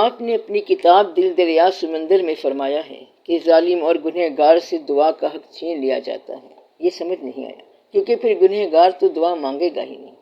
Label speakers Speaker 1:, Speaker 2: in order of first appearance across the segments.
Speaker 1: آپ نے اپنی کتاب دل دریا سمندر میں فرمایا ہے کہ ظالم اور گنہگار سے دعا کا حق چھین لیا جاتا ہے۔ یہ سمجھ نہیں آیا، کیونکہ پھر گنہگار تو دعا مانگے گا ہی نہیں۔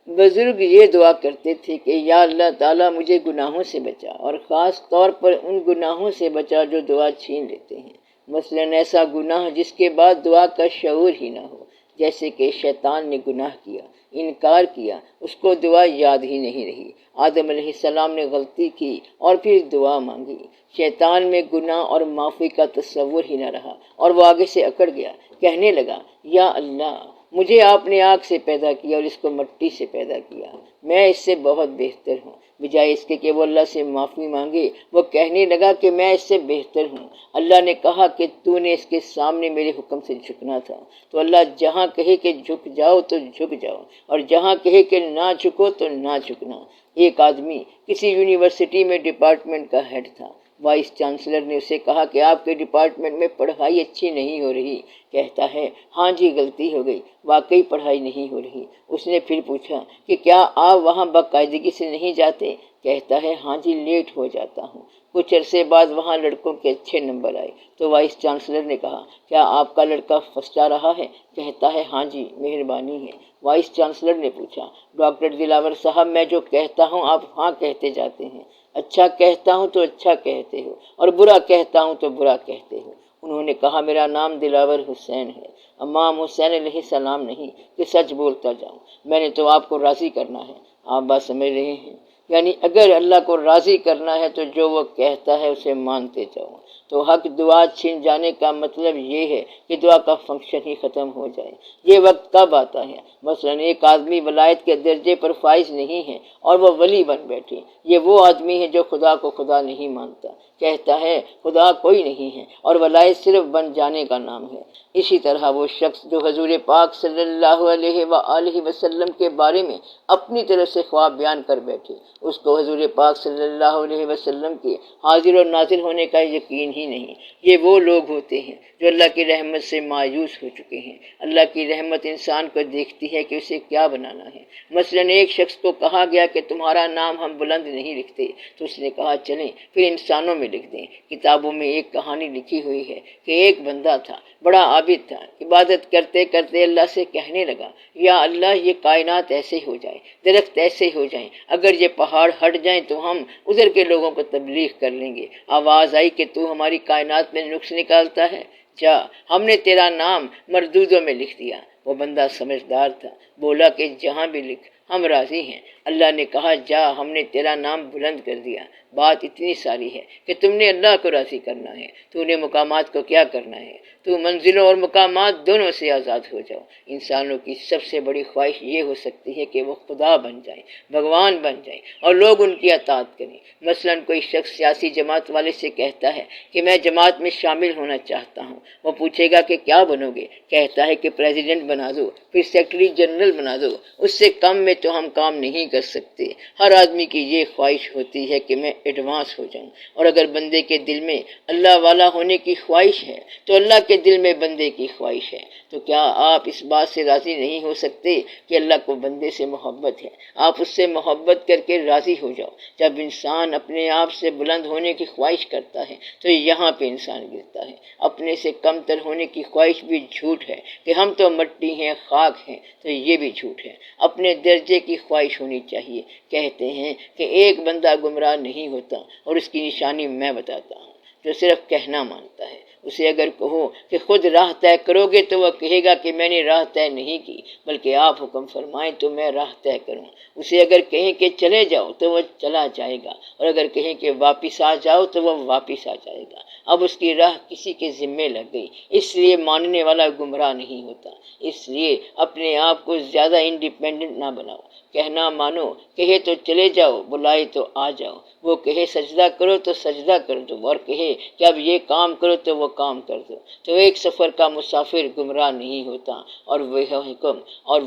Speaker 1: بزرگ یہ دعا کرتے تھے کہ یا اللہ تعالیٰ مجھے گناہوں سے بچا، اور خاص طور پر ان گناہوں سے بچا جو دعا چھین لیتے ہیں۔ مثلاً ایسا گناہ جس کے بعد دعا کا شعور ہی نہ ہو، جیسے کہ شیطان نے گناہ کیا، انکار کیا، اس کو دعا یاد ہی نہیں رہی۔ آدم علیہ السلام نے غلطی کی اور پھر دعا مانگی، شیطان میں گناہ اور معافی کا تصور ہی نہ رہا، اور وہ آگے سے اکڑ گیا، کہنے لگا یا اللہ مجھے آپ نے آگ سے پیدا کیا اور اس کو مٹی سے پیدا کیا، میں اس سے بہت بہتر ہوں۔ بجائے اس کے کہ وہ اللہ سے معافی مانگے، وہ کہنے لگا کہ میں اس سے بہتر ہوں۔ اللہ نے کہا کہ تو نے اس کے سامنے میرے حکم سے جھکنا تھا، تو اللہ جہاں کہے کہ جھک جاؤ تو جھک جاؤ، اور جہاں کہے کہ نہ جھکو تو نہ جھکنا۔ ایک آدمی کسی یونیورسٹی میں ڈپارٹمنٹ کا ہیڈ تھا۔ وائس چانسلر نے اسے کہا کہ آپ کے ڈپارٹمنٹ میں پڑھائی اچھی نہیں ہو رہی۔ کہتا ہے ہاں جی غلطی ہو گئی، واقعی پڑھائی نہیں ہو رہی۔ اس نے پھر پوچھا کہ کیا آپ وہاں باقاعدگی سے نہیں جاتے؟ کہتا ہے ہاں جی لیٹ ہو جاتا ہوں۔ کچھ عرصے بعد وہاں لڑکوں کے اچھے نمبر آئے تو وائس چانسلر نے کہا کیا آپ کا لڑکا فرسٹ آ رہا ہے؟ کہتا ہے ہاں جی مہربانی ہے۔ وائس چانسلر نے پوچھا ڈاکٹر دلاور صاحب میں جو کہتا ہوں آپ ہاں کہتے جاتے ہیں، اچھا کہتا ہوں تو اچھا کہتے ہو اور برا کہتا ہوں تو برا کہتے ہو۔ انہوں نے کہا میرا نام دلاور حسین ہے، امام حسین علیہ السلام نہیں کہ سچ بولتا جاؤں، میں نے تو آپ کو راضی کرنا ہے۔ آپ بات سمجھ رہے ہیں؟ یعنی اگر اللہ کو راضی کرنا ہے تو جو وہ کہتا ہے اسے مانتے جاؤ۔ تو حق دعا چھن جانے کا مطلب یہ ہے کہ دعا کا فنکشن ہی ختم ہو جائے۔ یہ وقت کب آتا ہے؟ مثلاً ایک آدمی ولایت کے درجے پر فائز نہیں ہے اور وہ ولی بن بیٹھے۔ یہ وہ آدمی ہے جو خدا کو خدا نہیں مانتا، کہتا ہے خدا کوئی نہیں ہے اور ولایت صرف بن جانے کا نام ہے۔ اسی طرح وہ شخص جو حضور پاک صلی اللہ علیہ وآلہ وسلم کے بارے میں اپنی طرف سے خواب بیان کر بیٹھے، اس کو حضور پاک صلی اللہ علیہ وسلم کے حاضر و ناظر ہونے کا یقین ہی نہیں۔ یہ وہ لوگ ہوتے ہیں جو اللہ کی رحمت سے مایوس ہو چکے ہیں۔ اللہ کی رحمت انسان کو دیکھتی ہے کہ اسے کیا بنانا ہے۔ مثلاً ایک شخص کو کہا گیا کہ تمہارا نام ہم بلند نہیں لکھتے، تو اس نے کہا چلیں پھر انسانوں میں لکھ دیں۔ کتابوں میں ایک کہانی لکھی ہوئی ہے کہ ایک بندہ تھا، بڑا عابد تھا، عبادت کرتے کرتے اللہ سے کہنے لگا یا اللہ یہ کائنات ایسے ہو جائے، درخت ایسے ہو جائیں، اگر یہ پہاڑ ہٹ جائیں تو ہم ادھر کے لوگوں کو تبلیغ کر لیں گے۔ آواز آئی کہ تو ہماری کائنات میں نقص نکالتا ہے، جا ہم نے تیرا نام مردودوں میں لکھ دیا۔ وہ بندہ سمجھدار تھا، بولا کہ جہاں بھی لکھ ہم راضی ہیں۔ اللہ نے کہا جا ہم نے تیرا نام بلند کر دیا۔ بات اتنی ساری ہے کہ تم نے اللہ کو راضی کرنا ہے، تو نے مقامات کو کیا کرنا ہے؟ تو منزلوں اور مقامات دونوں سے آزاد ہو جاؤ۔ انسانوں کی سب سے بڑی خواہش یہ ہو سکتی ہے کہ وہ خدا بن جائیں، بھگوان بن جائیں اور لوگ ان کی اطاعت کریں۔ مثلاً کوئی شخص سیاسی جماعت والے سے کہتا ہے کہ میں جماعت میں شامل ہونا چاہتا ہوں۔ وہ پوچھے گا کہ کیا بنو گے؟ کہتا ہے کہ پریزیڈنٹ بنا دو، پھر سیکرٹری جنرل بنا دو، اس سے کم میں تو ہم کام نہیں کر سکتے۔ ہر آدمی کی یہ خواہش ہوتی ہے کہ میں ایڈوانس ہو جاؤں، اور اگر بندے کے دل میں اللہ والا ہونے کی خواہش ہے تو اللہ کے دل میں بندے کی خواہش ہے۔ تو کیا آپ اس بات سے راضی نہیں ہو سکتے کہ اللہ کو بندے سے محبت ہے؟ آپ اس سے محبت کر کے راضی ہو جاؤ۔ جب انسان اپنے آپ سے بلند ہونے کی خواہش کرتا ہے تو یہاں پہ انسان گرتا ہے۔ اپنے سے کم تر ہونے کی خواہش بھی جھوٹ ہے کہ ہم تو مٹی ہیں، خاک ہیں، تو یہ بھی جھوٹ ہے۔ اپنے درجے کی خواہش ہونی چاہیے۔ کہتے ہیں کہ ایک بندہ گمراہ نہیں ہوتا، اور اس کی نشانی میں بتاتا ہوں۔ جو صرف کہنا مانتا ہے، اسے اگر کہو کہ خود راہ طے کرو گے تو وہ کہے گا کہ میں نے راہ طے نہیں کی، بلکہ آپ حکم فرمائیں تو میں راہ طے کروں۔ اسے اگر کہیں کہ چلے جاؤ تو وہ چلا جائے گا، اور اگر کہیں کہ واپس آ جاؤ تو وہ واپس آ جائے گا۔ اب اس کی راہ کسی کے ذمے لگ گئی، اس لیے ماننے والا گمراہ نہیں ہوتا۔ اس لیے اپنے آپ کو زیادہ انڈیپینڈنٹ نہ بناؤ۔ کہنا مانو، کہے تو چلے جاؤ، بلائے تو آ جاؤ۔ وہ کہے سجدہ کرو تو سجدہ کر دو، اور کہے کہ اب یہ کام کرو تو وہ کام کر دو۔ تو ایک سفر کا مسافر گمراہ نہیں ہوتا، اور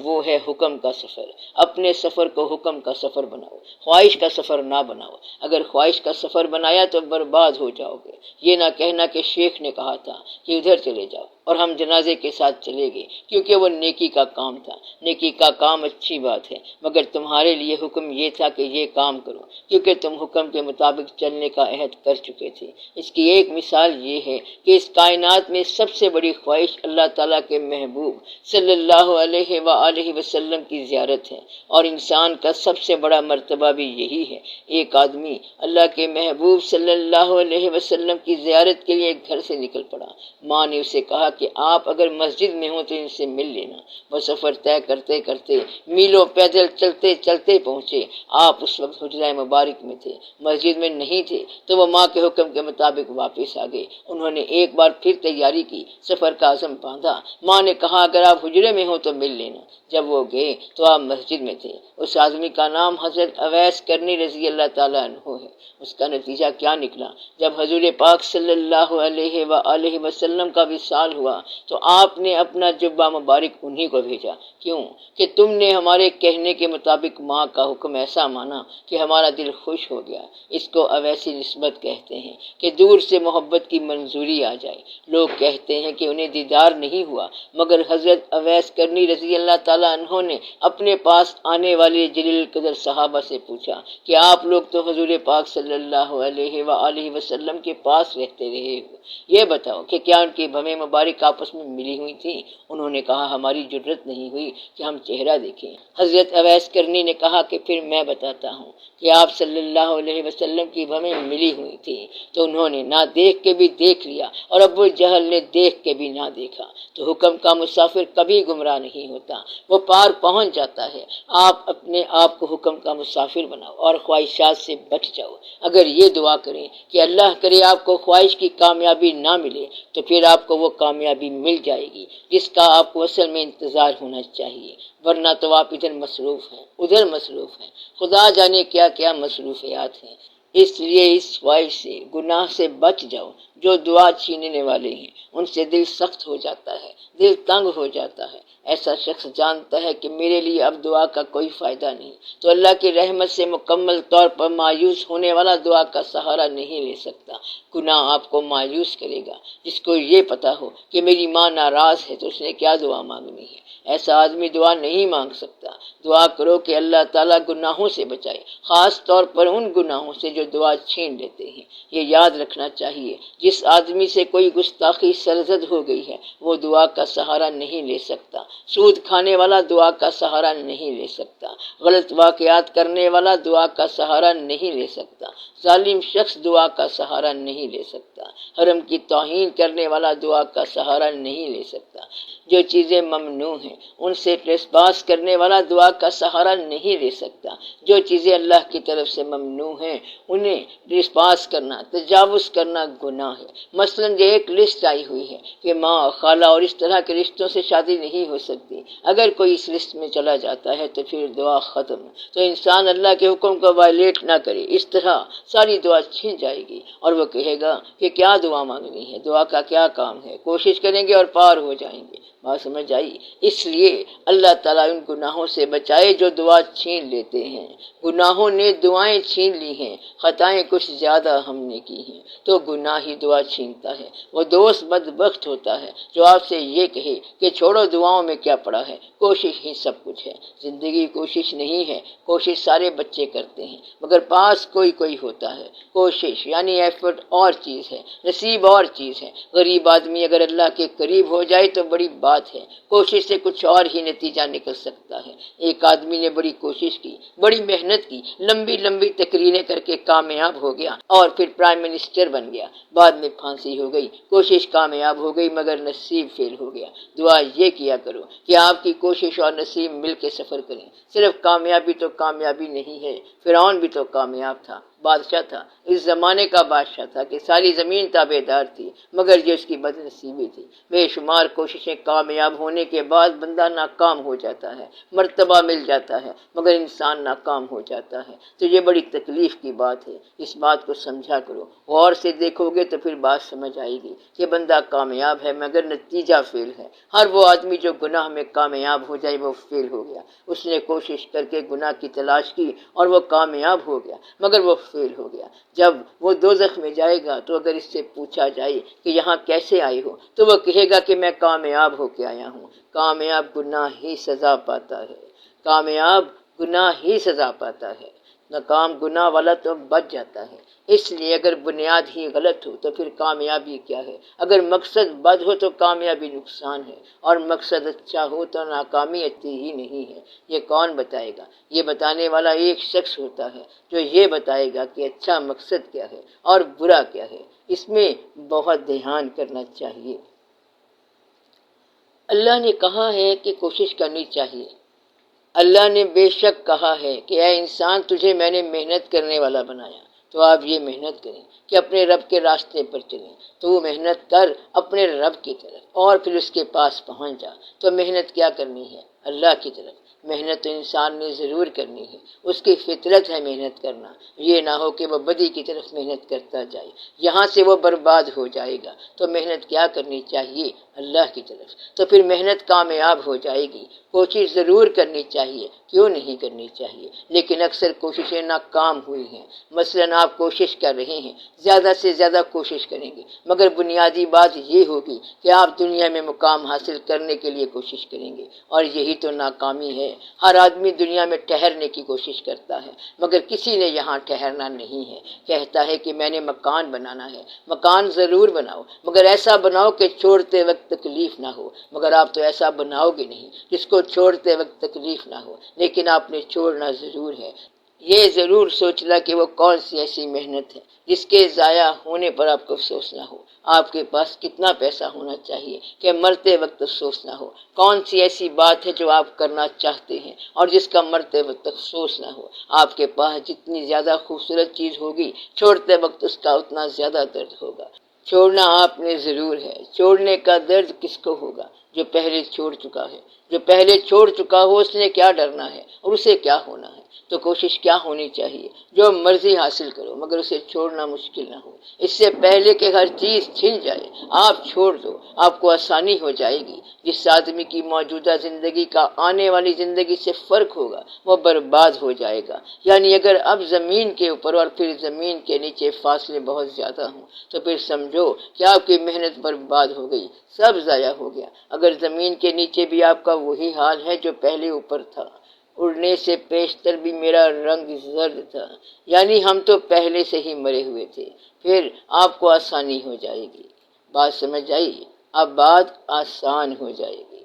Speaker 1: وہ ہے حکم کا سفر۔ اپنے سفر کو حکم کا سفر بناؤ، خواہش کا سفر نہ بناؤ۔ اگر خواہش کا سفر بنایا تو برباد ہو جاؤ گے۔ یہ نہ کہنا کہ شیخ نے کہا تھا کہ ادھر چلے جاؤ، اور ہم جنازے کے ساتھ چلے گئے، کیونکہ وہ نیکی کا کام تھا۔ نیکی کا کام اچھی بات ہے، مگر تمہارے لیے حکم یہ تھا کہ یہ کام کرو، کیونکہ تم حکم کے مطابق چلنے کا عہد کر چکے تھے۔ اس کی ایک مثال یہ ہے کہ اس کائنات میں سب سے بڑی خواہش اللہ تعالیٰ کے محبوب صلی اللہ علیہ وآلہ وسلم کی زیارت ہے، اور انسان کا سب سے بڑا مرتبہ بھی یہی ہے۔ ایک آدمی اللہ کے محبوب صلی اللہ علیہ وسلم کی زیارت کے لیے گھر سے نکل پڑا۔ ماں نے اسے کہا کہ آپ اگر مسجد میں ہوں تو ان سے مل لینا۔ وہ سفر طے کرتے کرتے میلوں پیدل چلتے چلتے پہنچے۔ آپ اس وقت حجرہ مبارک میں تھے، مسجد میں نہیں تھے، تو وہ ماں کے حکم کے مطابق واپس آ گئے۔ انہوں نے ایک بار پھر تیاری کی، سفر کا عزم باندھا۔ ماں نے کہا اگر آپ حجرے میں ہوں تو مل لینا۔ جب وہ گئے تو آپ مسجد میں تھے۔ اس آدمی کا نام حضرت اویس کرنی رضی اللہ تعالیٰ عنہ ہے۔ اس کا نتیجہ کیا نکلا؟ جب حضور پاک صلی اللہ علیہ وآلہ وسلم کا وصال ہوا تو آپ نے اپنا جبہ مبارک انہی کو بھیجا۔ کیوں؟ کہ تم نے ہمارے کہنے کے مطابق ماں کا حکم ایسا مانا کہ ہمارا دل خوش ہو گیا۔ اس کو اویسی نسبت کہتے ہیں کہ دور سے محبت کی منظوری آ جائے۔ لوگ کہتے ہیں کہ انہیں دیدار نہیں ہوا، مگر حضرت اویس کرنی رضی اللہ تعالیٰ عنہ نے اپنے پاس آنے والے جلیل القدر صحابہ سے پوچھا کہ آپ لوگ تو حضور پاک صلی اللہ علیہ وآلہ وسلم کے پاس رہتے رہے ہو، یہ بتاؤ کہ کیا ان کی بھویں مبارک آپس میں ملی ہوئی تھیں؟ انہوں نے کہا ہماری جرت نہیں ہوئی کہ ہم چہرہ دیکھیں۔ حضرت اویس کرنی نے کہا کہ پھر میں بتاتا ہوں کہ آپ صلی اللہ علیہ وسلم کی بھویں ملی ہوئی تھی۔ تو انہوں نے نہ دیکھ کے بھی دیکھ لیا اور ابو جہل نے دیکھ کے بھی نہ دیکھا۔ تو حکم کا مسافر کبھی گمراہ نہیں ہوتا، وہ پار پہنچ جاتا ہے۔ آپ اپنے آپ کو حکم کا مسافر بناؤ اور خواہشات سے بچ جاؤ۔ اگر یہ دعا کریں کہ اللہ کرے آپ کو خواہش کی کامیابی نہ ملے، تو پھر آپ کو وہ کامیابی مل جائے گی جس کا آپ کو اصل میں انتظار ہونا چاہیے، ورنہ تو آپ ادھر مصروف ہیں ادھر مصروف ہیں، خدا جانے کیا کیا مصروفیات ہیں۔ اس لیے اس خواہش سے، گناہ سے بچ جاؤ جو دعا چھیننے والے ہیں۔ ان سے دل سخت ہو جاتا ہے، دل تنگ ہو جاتا ہے۔ ایسا شخص جانتا ہے کہ میرے لیے اب دعا کا کوئی فائدہ نہیں، تو اللہ کی رحمت سے مکمل طور پر مایوس ہونے والا دعا کا سہارا نہیں لے سکتا۔ گناہ آپ کو مایوس کرے گا۔ جس کو یہ پتا ہو کہ میری ماں ناراض ہے تو اس نے کیا دعا مانگنی ہے؟ ایسا آدمی دعا نہیں مانگ سکتا۔ دعا کرو کہ اللہ تعالیٰ گناہوں سے بچائے، خاص طور پر ان گناہوں سے جو دعا چھین لیتے ہیں۔ یہ یاد رکھنا چاہیے، جس آدمی سے کوئی گستاخی سرزد ہو گئی ہے وہ دعا کا سہارا نہیں لے سکتا۔ سود کھانے والا دعا کا سہارا نہیں لے سکتا۔ غلط واقعات کرنے والا دعا کا سہارا نہیں لے سکتا۔ ظالم شخص دعا کا سہارا نہیں لے سکتا۔ حرم کی توہین کرنے والا دعا کا سہارا نہیں لے سکتا۔ جو چیزیں ممنوع ہیں ان سے ٹریسپاس کرنے والا دعا کا سہارا نہیں لے سکتا۔ جو چیزیں اللہ کی طرف سے ممنوع ہیں انہیں ٹریسپاس کرنا، تجاوز کرنا گناہ ہے۔ مثلا یہ ایک لسٹ آئی ہوئی ہے کہ ماں، خالہ اور اس طرح کے رشتوں سے شادی نہیں ہو سکتی۔ اگر کوئی اس لسٹ میں چلا جاتا ہے تو پھر دعا ختم۔ تو انسان اللہ کے حکم کو وائلیٹ نہ کرے، اس طرح ساری دعا چھن جائے گی اور وہ کہے گا کہ کیا دعا مانگنی ہے، دعا کا کیا کام ہے، کوشش کریں گے اور پار ہو جائیں گے۔ بات سمجھ آئی؟ اس لیے اللہ تعالیٰ ان گناہوں سے بچائے جو دعا چھین لیتے ہیں۔ گناہوں نے دعائیں چھین لی ہیں، خطائیں کچھ زیادہ ہم نے کی ہیں، تو گناہ ہی دعا چھینتا ہے۔ وہ دوست بدبخت ہوتا ہے جو آپ سے یہ کہے کہ چھوڑو دعاؤں میں کیا پڑا ہے، کوشش ہی سب کچھ ہے۔ زندگی کوشش نہیں ہے، کوشش سارے بچے کرتے ہیں مگر پاس کوئی کوئی ہوتا ہے۔ کوشش یعنی ایفرٹ اور چیز ہے، نصیب اور چیز ہے۔ غریب آدمی اگر اللہ کے قریب ہو جائے تو بڑی بات ہے، کوشش سے کچھ اور ہی نتیجہ نکل سکتا ہے۔ ایک آدمی نے بڑی کوشش کی، بڑی محنت کی، لمبی لمبی تقریریں کر کے کامیاب ہو گیا اور پھر پرائم منسٹر بن گیا۔ بعد میں پھانسی ہو گئی، کوشش کامیاب ہو گئی مگر نصیب فیل ہو گیا۔ دعا یہ کیا کرو کہ آپ کی کوشش اور نصیب مل کے سفر کریں۔ صرف کامیابی تو کامیابی نہیں ہے۔ فرعون بھی تو کامیاب تھا، بادشاہ تھا، اس زمانے کا بادشاہ تھا کہ ساری زمین تابعدار تھی، مگر یہ اس کی بد نصیبی تھی۔ بے شمار کوششیں کامیاب ہونے کے بعد بندہ ناکام ہو جاتا ہے، مرتبہ مل جاتا ہے مگر انسان ناکام ہو جاتا ہے۔ تو یہ بڑی تکلیف کی بات ہے، اس بات کو سمجھا کرو۔ غور سے دیکھو گے تو پھر بات سمجھ آئے گی کہ بندہ کامیاب ہے مگر نتیجہ فیل ہے۔ ہر وہ آدمی جو گناہ میں کامیاب ہو جائے وہ فیل ہو گیا۔ اس نے کوشش کر کے گناہ کی تلاش کی اور وہ کامیاب ہو گیا مگر وہ فعل ہو گیا۔ جب وہ دوزخ میں جائے گا تو اگر اس سے پوچھا جائے کہ یہاں کیسے آئے ہو تو وہ کہے گا کہ میں کامیاب ہو کے آیا ہوں۔ کامیاب گناہ ہی سزا پاتا ہے، کامیاب گناہ ہی سزا پاتا ہے، ناکام گناہ والا تو بچ جاتا ہے۔ اس لیے اگر بنیاد ہی غلط ہو تو پھر کامیابی کیا ہے؟ اگر مقصد بد ہو تو کامیابی نقصان ہے، اور مقصد اچھا ہو تو ناکامی اچھی ہی نہیں ہے۔ یہ کون بتائے گا؟ یہ بتانے والا ایک شخص ہوتا ہے جو یہ بتائے گا کہ اچھا مقصد کیا ہے اور برا کیا ہے۔ اس میں بہت دھیان کرنا چاہیے۔ اللہ نے کہا ہے کہ کوشش کرنی چاہیے۔ اللہ نے بے شک کہا ہے کہ اے انسان، تجھے میں نے محنت کرنے والا بنایا، تو آپ یہ محنت کریں کہ اپنے رب کے راستے پر چلیں۔ تو وہ محنت کر اپنے رب کی طرف اور پھر اس کے پاس پہنچ جا۔ تو محنت کیا کرنی ہے؟ اللہ کی طرف۔ محنت تو انسان نے ضرور کرنی ہے، اس کی فطرت ہے محنت کرنا۔ یہ نہ ہو کہ وہ بدی کی طرف محنت کرتا جائے، یہاں سے وہ برباد ہو جائے گا۔ تو محنت کیا کرنی چاہیے؟ اللہ کی طرف۔ تو پھر محنت کامیاب ہو جائے گی۔ کوشش ضرور کرنی چاہیے، کیوں نہیں کرنی چاہیے؟ لیکن اکثر کوششیں ناکام ہوئی ہیں۔ مثلاً آپ کوشش کر رہے ہیں، زیادہ سے زیادہ کوشش کریں گے، مگر بنیادی بات یہ ہوگی کہ آپ دنیا میں مقام حاصل کرنے کے لیے کوشش کریں گے، اور یہی تو ناکامی ہے۔ ہر آدمی دنیا میں ٹھہرنے کی کوشش کرتا ہے، مگر کسی نے یہاں ٹھہرنا نہیں ہے۔ کہتا ہے کہ میں نے مکان بنانا ہے۔ مکان ضرور بناؤ، مگر ایسا بناؤ کہ چھوڑتے وقت تکلیف نہ ہو۔ مگر آپ تو ایسا بناؤ گے نہیں جس کو چھوڑتے وقت تکلیف نہ ہو، لیکن آپ نے چھوڑنا ضرور ہے۔ یہ ضرور سوچنا کہ وہ کون سی ایسی محنت ہے جس کے ضائع ہونے پر آپ کو افسوس نہ ہو۔ آپ کے پاس کتنا پیسہ ہونا چاہیے کہ مرتے وقت افسوس نہ ہو؟ کون سی ایسی بات ہے جو آپ کرنا چاہتے ہیں اور جس کا مرتے وقت افسوس نہ ہو؟ آپ کے پاس جتنی زیادہ خوبصورت چیز ہوگی، چھوڑتے وقت اس کا اتنا زیادہ درد ہوگا۔ چھوڑنا آپ نے ضرور ہے۔ چھوڑنے کا درد کس کو ہوگا؟ جو پہلے چھوڑ چکا ہے۔ جو پہلے چھوڑ چکا ہو اس نے کیا ڈرنا ہے اور اسے کیا ہونا ہے؟ تو کوشش کیا ہونی چاہیے؟ جو مرضی حاصل کرو، مگر اسے چھوڑنا مشکل نہ ہو۔ اس سے پہلے کہ ہر چیز چھن جائے آپ چھوڑ دو، آپ کو آسانی ہو جائے گی۔ جس آدمی کی موجودہ زندگی کا آنے والی زندگی سے فرق ہوگا وہ برباد ہو جائے گا۔ یعنی اگر اب زمین کے اوپر اور پھر زمین کے نیچے فاصلے بہت زیادہ ہوں تو پھر سمجھو کہ آپ کی محنت برباد ہو گئی، سب ضائع ہو گیا۔ اگر زمین کے نیچے بھی آپ کا وہی حال ہے جو پہلے اوپر تھا، اڑنے سے پیشتر بھی میرا رنگ زرد تھا، یعنی ہم تو پہلے سے ہی مرے ہوئے تھے، پھر آپ کو آسانی ہو جائے گی۔ بات سمجھ آئی؟ اب بات آسان ہو جائے گی۔